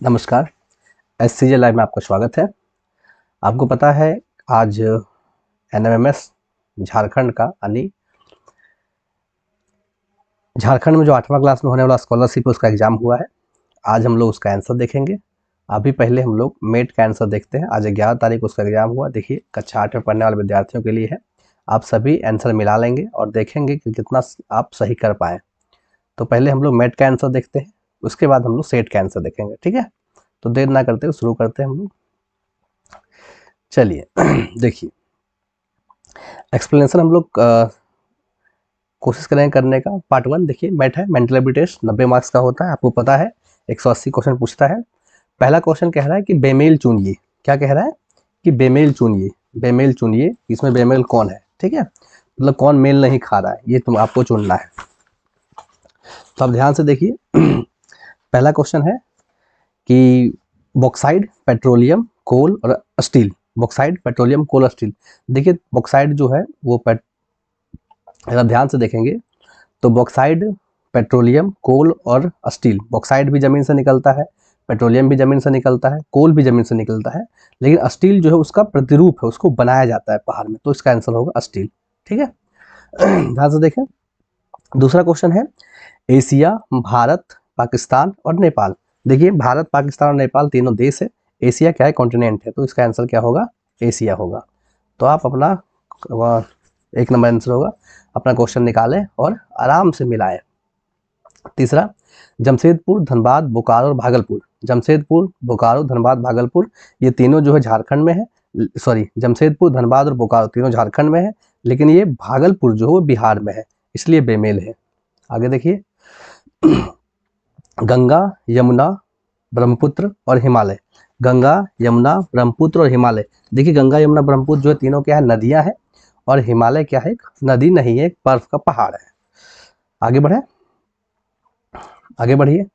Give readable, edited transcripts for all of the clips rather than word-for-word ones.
नमस्कार। SCJ live में आपका स्वागत है। आपको पता है आज NMMS झारखंड का यानी झारखंड में जो 8वां क्लास में होने वाला स्कॉलरशिप उसका एग्ज़ाम हुआ है। आज हम लोग उसका आंसर देखेंगे। अभी पहले हम लोग मेट का आंसर देखते हैं। आज 11 तारीख को उसका एग्ज़ाम हुआ। देखिए कक्षा 8 में पढ़ने वाले विद्यार्थियों के लिए है। आप सभी आंसर मिला लेंगे और देखेंगे कि कितना आप सही कर पाएँ। तो पहले हम लोग मेट का आंसर देखते हैं, उसके बाद हम लोग सेट का आंसर देखेंगे। ठीक है, तो देर ना करते हुए शुरू करते हैं हम लोग। चलिए देखिए एक्सप्लेनेशन हम लोग कोशिश करेंगे करने का। पार्ट 1 देखिए मैथ है, मेंटल एबिलिटी टेस्ट 90 मार्क्स का होता है, आपको पता है। 180 क्वेश्चन पूछता है। पहला क्वेश्चन कह रहा है कि बेमेल चुनिए। क्या कह रहा है कि बेमेल चुनिए। बेमेल चुनिए, इसमें बेमेल कौन है? ठीक है, मतलब कौन मेल नहीं खा रहा है, ये तुम आपको चुनना है। तो आप ध्यान से देखिए पहला क्वेश्चन है कि बॉक्साइड, पेट्रोलियम, कोल और स्टील। बॉक्साइड, पेट्रोलियम, कोल और स्टील। देखिए बॉक्साइड जो है वो अगर आप ध्यान से देखेंगे तो बॉक्साइड, पेट्रोलियम, कोल और स्टील। बॉक्साइड भी ज़मीन से निकलता है, पेट्रोलियम भी ज़मीन से निकलता है, कोल भी ज़मीन से निकलता है, लेकिन स्टील जो है उसका प्रतिरूप है, उसको बनाया जाता है पहाड़ में, तो इसका आंसर होगा स्टील। ठीक है ध्यान से देखें। दूसरा क्वेश्चन है एशिया, भारत, पाकिस्तान और नेपाल। देखिए भारत, पाकिस्तान और नेपाल तीनों देश है। एशिया क्या है? कॉन्टिनेंट है, तो इसका आंसर क्या होगा? एशिया होगा। तो आप अपना 1 नंबर आंसर होगा। अपना क्वेश्चन निकालें और आराम से मिलाएं। तीसरा जमशेदपुर, धनबाद, बोकारो और भागलपुर। जमशेदपुर, बोकारो, धनबाद, भागलपुर ये तीनों जो है झारखंड में है। सॉरी, जमशेदपुर, धनबाद और बोकारो तीनों झारखंड में है, लेकिन ये भागलपुर जो है वो बिहार में है, इसलिए बेमेल है। आगे देखिए गंगा, यमुना, ब्रह्मपुत्र और हिमालय। गंगा, यमुना, ब्रह्मपुत्र और हिमालय। देखिए गंगा, यमुना, ब्रह्मपुत्र जो है तीनों क्या है? नदियां हैं, और हिमालय क्या है? एक नदी नहीं है, एक बर्फ का पहाड़ है। आगे बढ़े, आगे बढ़िए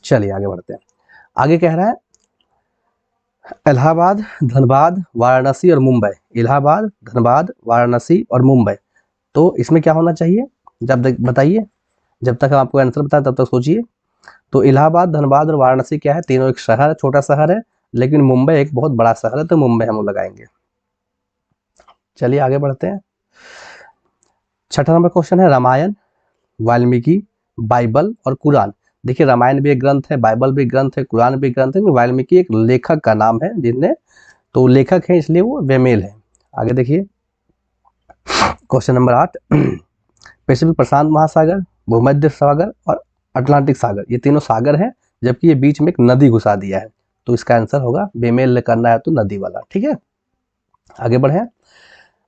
चलिए आगे बढ़ते हैं। आगे कह रहा है इलाहाबाद, धनबाद, वाराणसी और मुंबई। इलाहाबाद, धनबाद, वाराणसी और मुंबई। तो इसमें क्या होना चाहिए? जब बताइए, जब तक हम आपको आंसर बताएं तब तक सोचिए। तो इलाहाबाद, धनबाद और वाराणसी क्या है? तीनों एक शहर है, छोटा शहर है, लेकिन मुंबई एक बहुत बड़ा शहर है, तो मुंबई हम लोग लगाएंगे। चलिए आगे बढ़ते हैं। छठा नंबर क्वेश्चन है रामायण, वाल्मीकि, बाइबल और कुरान। देखिए रामायण भी एक ग्रंथ है, बाइबल भी ग्रंथ है, कुरान भी ग्रंथ है, वाल्मीकि एक लेखक का नाम है जिनने, तो लेखक है इसलिए वो बेमेल है। आगे देखिए क्वेश्चन नंबर 8 पैसिफिक प्रशांत महासागर, भूमध्य सागर और अटलांटिक सागर ये तीनों सागर हैं, जबकि ये बीच में एक नदी घुसा दिया है, तो इसका आंसर होगा, बेमेल करना है तो नदी वाला। ठीक है, आगे बढ़े।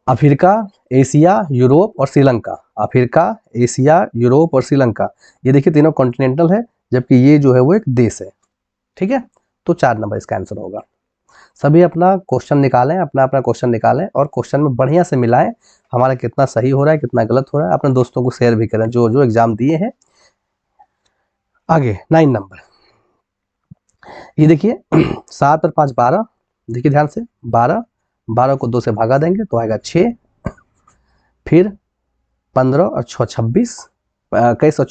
अफ्रीका, एशिया, यूरोप और श्रीलंका। अफ्रीका, एशिया, यूरोप और श्रीलंका ये देखिए तीनों कॉन्टिनेंटल है, जबकि ये जो है वो एक देश है। ठीक है, तो 4 नंबर इसका आंसर होगा। सभी अपना क्वेश्चन निकालें, अपना अपना क्वेश्चन निकालें और क्वेश्चन में बढ़िया से मिलाएं, हमारा कितना सही हो रहा है कितना गलत हो रहा है। अपने दोस्तों को शेयर भी करें जो जो एग्जाम दिए हैं। आगे 9 नंबर, ये देखिए 7 और 5 12। देखिए ध्यान से, 12, 12 को 2 से भागा देंगे तो आएगा 6, फिर 15 और 6 26, 21 और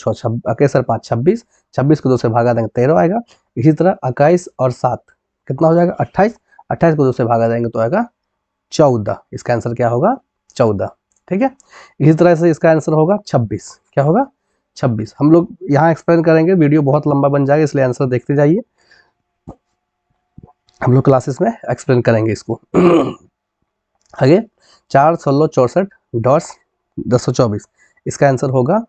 21 और 5 26, 26 को 2 से भागा देंगे 13 आएगा। इसी तरह 21 और 7 कितना हो जाएगा? 28, 28 को 2 से भागा देंगे तो आएगा 14। इसका आंसर क्या होगा? 14। ठीक है, इसी तरह से इसका आंसर होगा 26। क्या होगा? 26। हम लोग यहाँ एक्सप्लेन करेंगे, वीडियो बहुत लंबा बन जाएगा, इसलिए आंसर देखते जाइए, हम लोग क्लासेस में एक्सप्लेन करेंगे इसको। आगे 4 16 64 डॉट्स 224, इसका आंसर होगा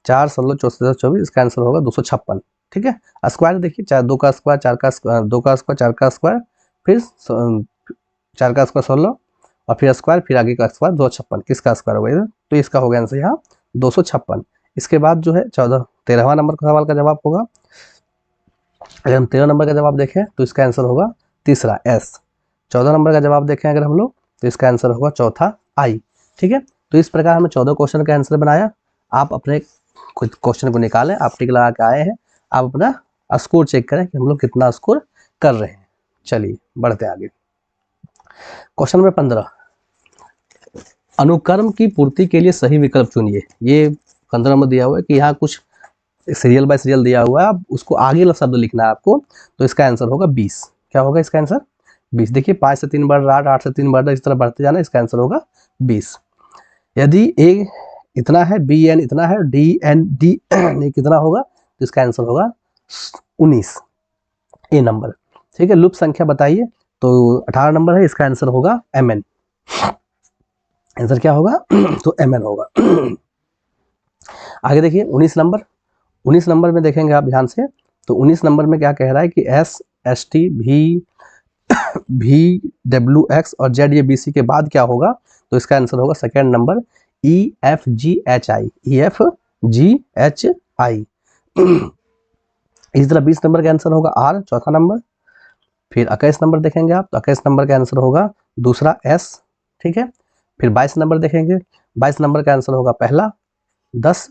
4 16 64 24, इसका आंसर होगा 256। ठीक है, स्क्वायर देखिए, 4 2 का स्क्वायर, 4 का स्क्वायर, 2 का स्क्वायर, 4 का स्क्वायर, फिर 4 का स्क्वायर 16 और फिर स्क्वायर, फिर आगे का स्क्वायर 256। किसका स्क्वायर होगा इधर? तो इसका होगा आंसर यहाँ 256। इसके बाद जो है 13वां नंबर का सवाल का जवाब होगा। अगर हम 13 नंबर का जवाब देखें तो इसका आंसर होगा तीसरा एस। 14 नंबर का जवाब देखें अगर हम लोग तो इसका आंसर होगा चौथा आई। ठीक है, तो इस प्रकार हमने 14 क्वेश्चन का आंसर बनाया। आप अपने कुछ क्वेश्चन को निकालें, आप टिक लगा के आए हैं, आप अपना स्कोर चेक करें कि हम लोग कितना स्कोर कर रहे हैं। चलिए बढ़ते आगे। क्वेश्चन नंबर 15, अनुक्रम की पूर्ति के लिए सही विकल्प चुनिए। ये 15 नंबर दिया हुआ है कि यहाँ कुछ सीरियल बाय सीरियल दिया हुआ है, अब उसको आगे वाला शब्द लिखना है आपको। तो इसका आंसर होगा 20। क्या होगा इसका आंसर? 20। देखिए 5 से 3 बढ़ रहा है, 8 से 3 बढ़ रहा है, इस तरह बढ़ते जाना, इसका आंसर होगा 20। यदि ए इतना है, बी एन इतना है, डी एन डी कितना होगा, तो इसका आंसर होगा 19, ए नंबर। ठीक है, लुप्त संख्या बताइए, तो 18 नंबर है, इसका आंसर होगा एम एन। आंसर क्या होगा? तो एम एन होगा। आगे देखिए 19 नंबर। 19 नंबर में देखेंगे आप ध्यान से, तो 19 नंबर में क्या कह रहा है कि एस एस टी भी डब्ल्यू एक्स और जेड ये बी सी के बाद क्या होगा, तो इसका आंसर होगा second number E F G H I, E F G H I. इसी तरह 20 नंबर का आंसर होगा आर, चौथा नंबर। फिर 21 नंबर देखेंगे आप, तो 21 नंबर का आंसर होगा दूसरा एस। ठीक है, फिर 22 नंबर देखेंगे, 22 नंबर का आंसर होगा पहला 10।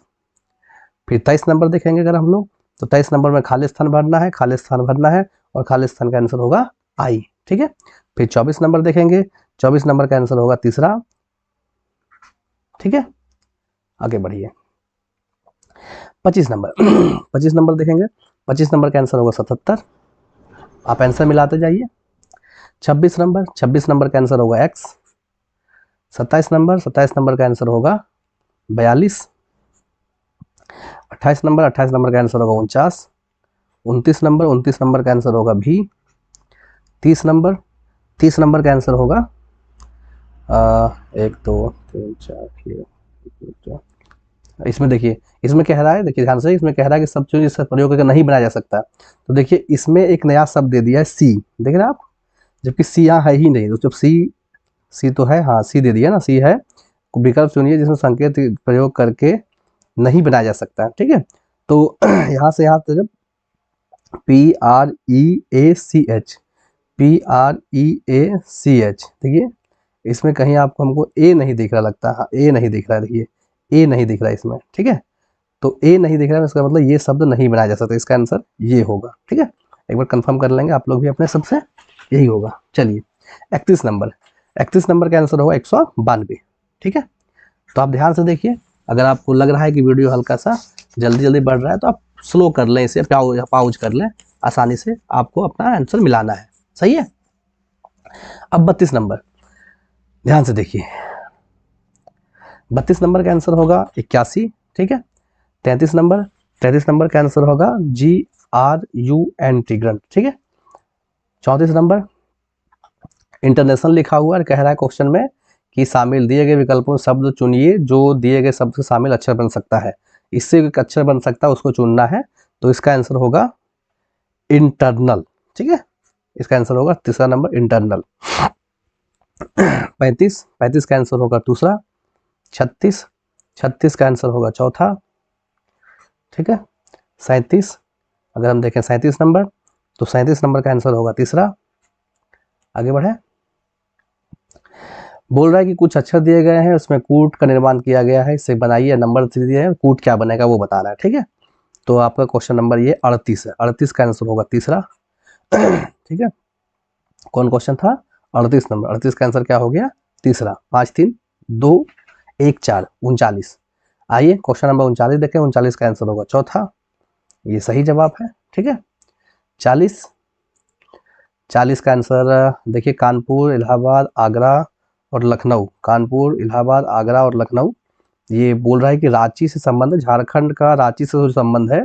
फिर 23 नंबर देखेंगे अगर हम लोग, तो 23 नंबर में खाली स्थान भरना है, खाली स्थान भरना है, और खाली स्थान का आंसर होगा आई। ठीक है, फिर 24 नंबर देखेंगे, 24 नंबर का आंसर होगा तीसरा। ठीक है, आगे बढ़िए 25 नंबर। 25 नंबर देखेंगे, 25 नंबर का आंसर होगा 77। आप आंसर मिलाते जाइए। 26 नंबर, 26 नंबर का आंसर होगा एक्स। 27 नंबर, 27 नंबर का आंसर होगा 42। 28 नंबर, 28 नंबर का आंसर होगा 49। 29 नंबर, 29 नंबर का आंसर होगा भी। 30 नंबर, 30 नंबर का आंसर होगा 1 2 3 4। इसमें देखिए, इसमें कह रहा है, देखिए ध्यान से, इसमें कह रहा है कि सब चीज इसका प्रयोग करके नहीं बनाया जा सकता। तो देखिए इसमें एक नया शब्द दे दिया है सी, देख रहे हैं आप, जबकि सी यहाँ है ही नहीं। तो जब सी तो है, हाँ सी दे दिया ना, सी है, विकल्प चुनिए जिसमें संकेत प्रयोग करके नहीं बनाया जा सकता। ठीक है, तो यहाँ से यहाँ तक P R E A C H, P R E A C H, देखिए इसमें कहीं आपको हमको ए नहीं दिख रहा लगता, हाँ ए नहीं दिख रहा है, देखिए ए नहीं दिख रहा है इसमें। ठीक है, तो ए नहीं दिख रहा है, इसका मतलब ये शब्द नहीं बनाया जा सकता, इसका आंसर ये होगा। ठीक है, एक बार कंफर्म कर लेंगे आप लोग भी अपने सबसे, यही होगा। चलिए 31 नंबर, 31 नंबर का आंसर होगा 192। ठीक है, तो आप ध्यान से देखिए, अगर आपको लग रहा है कि वीडियो हल्का सा जल्दी जल्दी बढ़ रहा है, तो आप स्लो कर लें इसे, पाउज कर लें, आसानी से आपको अपना आंसर मिलाना है। सही है। अब 32 नंबर, ध्यान से देखिए, 32 नंबर का आंसर होगा 81। ठीक है, 33 नंबर, 33 नंबर का आंसर होगा GRUNT, ग्रंथ। ठीक है, 34 नंबर इंटरनेशनल लिखा हुआ है, कह रहा है क्वेश्चन में कि शामिल दिए गए विकल्पों में शब्द चुनिए जो दिए गए शब्द से शामिल अक्षर बन सकता है, इससे एक अक्षर बन सकता है उसको चुनना है। तो इसका आंसर होगा इंटरनल। ठीक है, इसका आंसर होगा तीसरा नंबर इंटरनल। 35 का आंसर होगा दूसरा। 36 का आंसर होगा चौथा। ठीक है, 37, अगर हम देखें 37 नंबर, तो 37 नंबर का आंसर होगा तीसरा। आगे बढ़े, बोल रहा है कि कुछ अक्षर दिए गए हैं, उसमें कूट का निर्माण किया गया है, इससे बनाइए, नंबर दिए हैं, कूट क्या बनेगा वो बताना है। ठीक है, तो आपका क्वेश्चन नंबर ये 38 है, 38 का आंसर होगा तीसरा। ठीक है, कौन क्वेश्चन था? 38 नंबर, 38 का आंसर क्या हो गया? तीसरा। 5 3 2 1 4, 39। आइए क्वेश्चन नंबर 39 देखें, 39 का आंसर होगा चौथा, ये सही जवाब है। ठीक है, 40 का आंसर देखिए, कानपुर, इलाहाबाद, आगरा और लखनऊ, कानपुर, इलाहाबाद, आगरा और लखनऊ। ये बोल रहा है कि रांची से संबंध, झारखंड का रांची से जो संबंध है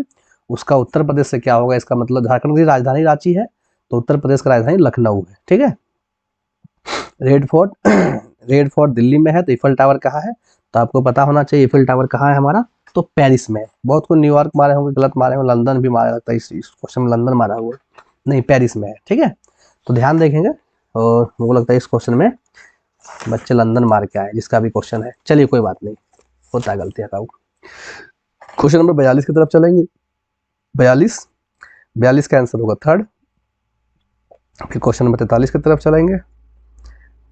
उसका उत्तर प्रदेश से क्या होगा, इसका मतलब झारखंड की राजधानी रांची है, तो उत्तर प्रदेश का राजधानी लखनऊ है। ठीक है, red fort, red fort Delhi में है, तो ईफल टावर कहाँ है? तो आपको पता होना चाहिए ईफल टावर कहाँ है हमारा, तो पेरिस में। बहुत को न्यूयॉर्क मारे होंगे, गलत मारे होंगे, लंदन भी मारा लगता है, इस क्वेश्चन में लंदन मारा हुआ, नहीं पेरिस में है। ठीक है, तो ध्यान देखेंगे, और मुझे लगता है इस क्वेश्चन में बच्चे लंदन मार के आए, जिसका भी क्वेश्चन है। चलिए कोई बात नहीं, होता है गलतियाँ का। क्वेश्चन नंबर 42 की तरफ चलेंगे। 42 का आंसर होगा थर्ड। फिर क्वेश्चन नंबर 43 की तरफ चलेंगे।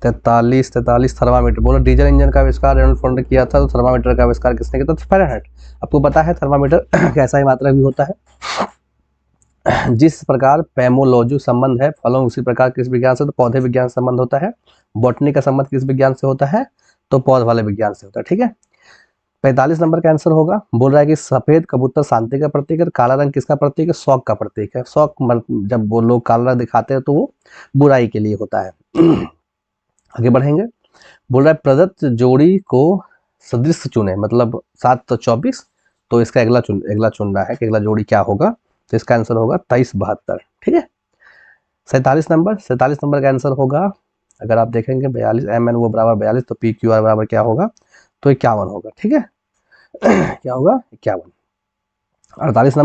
43 थर्मामीटर, बोला डीजल इंजन का आविष्कार रेनॉल्ड फोर्ड ने किया था, तो थर्मामीटर का आविष्कार किसने किया था? तो फ़ारेनहाइट। आपको पता है थर्मामीटर कैसा ही मात्रा भी होता है। जिस प्रकार पैमोलॉजी संबंध है फलों, उसी प्रकार किस विज्ञान से? तो पौधे विज्ञान से संबंध होता है। बॉटनी का संबंध किस विज्ञान से होता है? तो पौध वाले विज्ञान से होता है। ठीक है, 45 नंबर का आंसर होगा, बोल रहा है कि सफेद कबूतर शांति का प्रतीक है, काला रंग किसका प्रतीक है, शौक का प्रतीक है। शौक जब वो लोग काला रंग दिखाते हैं तो वो बुराई के लिए होता है। आगे बढ़ेंगे, बोल रहा है प्रदत्त जोड़ी को सदृश चुने, मतलब 7 तो 24, तो इसका अगला चुन रहा है कि अगला जोड़ी क्या होगा, तो इसका आंसर होगा 2372। ठीक है। 47 नंबर का आंसर होगा, अगर आप देखेंगे 42 MN वो बराबर 42, तो PQR बराबर क्या होगा, तो 51 होगा। ठीक है। क्या होगा, 51। 48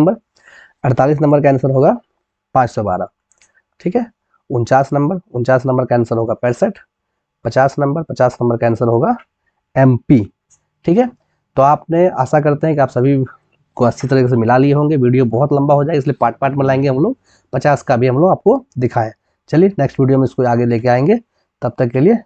नंबर का आंसर होगा 512। ठीक है। 49 नंबर का आंसर होगा 65। 50 नंबर का आंसर होगा MP। ठीक है। तो आपने, आशा करते हैं कि आप सभी को अच्छी तरीके से मिला लिए होंगे। वीडियो बहुत लंबा हो जाएगा, इसलिए पार्ट पार्ट में लाएंगे हम लोग, 50 का भी हम लोग आपको दिखाएं। चलिए नेक्स्ट वीडियो में इसको आगे लेके आएंगे, तब तक के लिए